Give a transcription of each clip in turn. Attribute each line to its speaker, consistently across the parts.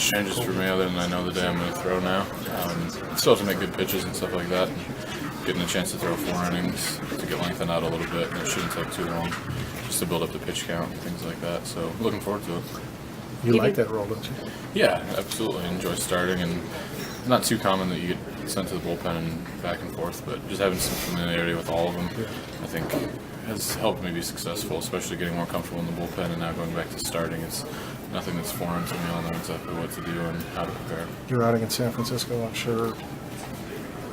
Speaker 1: changes for me other than I know the day I'm going to throw now. Still have to make good pitches and stuff like that. And getting a chance to throw 4 innings to get lengthened out a little bit, and it shouldn't take too long just to build up the pitch count and things like that. So looking forward to it.
Speaker 2: You like that role, don't you?
Speaker 1: Yeah, absolutely. Enjoy starting, and it's not too common that you get sent to the bullpen and back and forth, but just having some familiarity with all of them, I think has helped me be successful, especially getting more comfortable in the bullpen and now going back to starting. It's nothing that's foreign to me. I know exactly what to do and how to prepare.
Speaker 2: Your outing in San Francisco, I'm sure,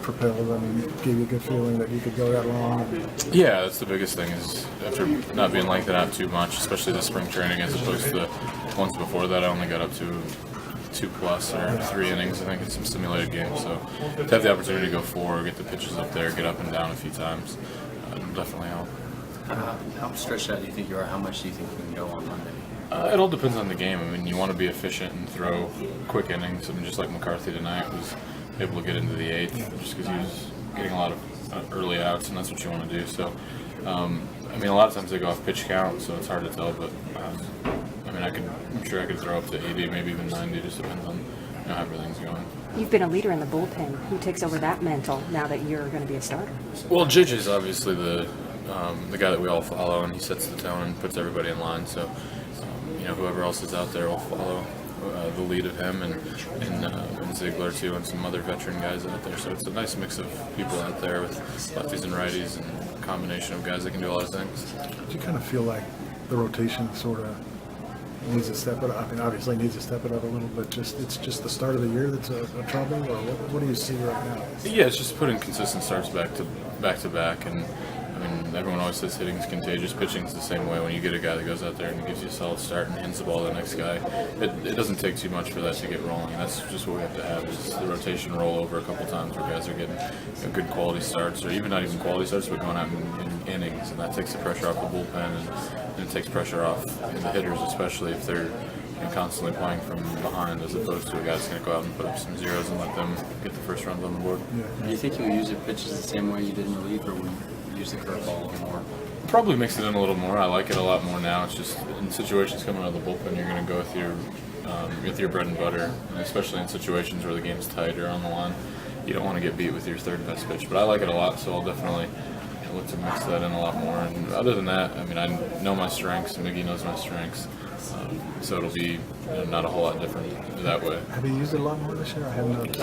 Speaker 2: propelled and gave you a good feeling that you could go that long.
Speaker 1: Yeah, that's the biggest thing is after not being lengthened out too much, especially the spring training as opposed to the ones before that, I only got up to 2+ or 3 innings, I think, in some simulated games. So to have the opportunity to go 4, get the pitches up there, get up and down a few times, definitely help.
Speaker 3: How stretched out do you think you are? How much do you think you can go on Monday?
Speaker 1: It all depends on the game. I mean, you want to be efficient and throw quick innings. I mean, just like McCarthy tonight was able to get into the 8th just because he was getting a lot of early outs, and that's what you want to do. So, I mean, a lot of times they go off pitch count, so it's hard to tell. But I mean, I'm sure I could throw up to 80, maybe even 90. Just depends on how everything's going.
Speaker 4: You've been a leader in the bullpen. Who takes over that mantle now that you're going to be a starter?
Speaker 1: Well, JJ is obviously the guy that we all follow, and he sets the tone and puts everybody in line. So, whoever else is out there will follow the lead of him and Ziegler too, and some other veteran guys out there. So it's a nice mix of people out there with lefties and righties and a combination of guys that can do a lot of things.
Speaker 2: Do you kind of feel like the rotation sort of needs to step it up? I mean, obviously needs to step it up a little, but it's just the start of the year that's a trouble, or what do you see right now?
Speaker 1: Yeah, it's just putting consistent starts back to back, and I mean, everyone always says hitting's contagious. Pitching's the same way. When you get a guy that goes out there and gives you a solid start and hands the ball to the next guy, it doesn't take too much for that to get rolling. And that's just what we have to have is the rotation roll over a couple times where guys are getting good quality starts, or even not even quality starts, but going out in innings, and that takes the pressure off the bullpen, and it takes pressure off the hitters, especially if they're constantly playing from behind, as opposed to a guy that's going to go out and put up some zeros and let them get the first runs on the board.
Speaker 2: Yeah.
Speaker 3: Do you think you'll use your pitches the same way you did in relief, or will you use the curveball a little more?
Speaker 1: Probably mix it in a little more. I like it a lot more now. It's just in situations coming out of the bullpen, you're going to go with your bread and butter, and especially in situations where the game's tight or on the line. You don't want to get beat with your third best pitch, but I like it a lot, so I'll definitely look to mix that in a lot more. And other than that, I mean, I know my strengths, and Miggy knows my strengths, so it'll be not a whole lot different that way.
Speaker 2: Have you used it a lot more this year? I haven't noticed.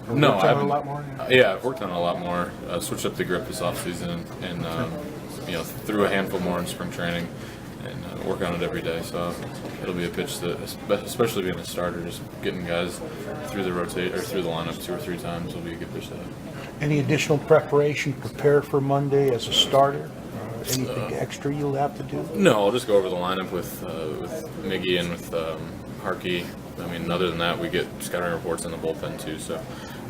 Speaker 1: No,
Speaker 2: I haven't. A lot more.
Speaker 1: Yeah, I've worked on it a lot more. Switched up the grip this offseason, and threw a handful more in spring training, and work on it every day. So it'll be a pitch that, especially being a starter, just getting guys through the lineup 2 or 3 times will be a good pitch to have.
Speaker 5: Any additional preparation prepared for Monday as a starter? Anything extra you'll have to do?
Speaker 1: No, I'll just go over the lineup with Miggy and with Harkey. I mean, other than that, we get scouting reports in the bullpen too, so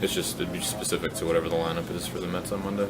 Speaker 1: it'd be specific to whatever the lineup is for the Mets on Monday.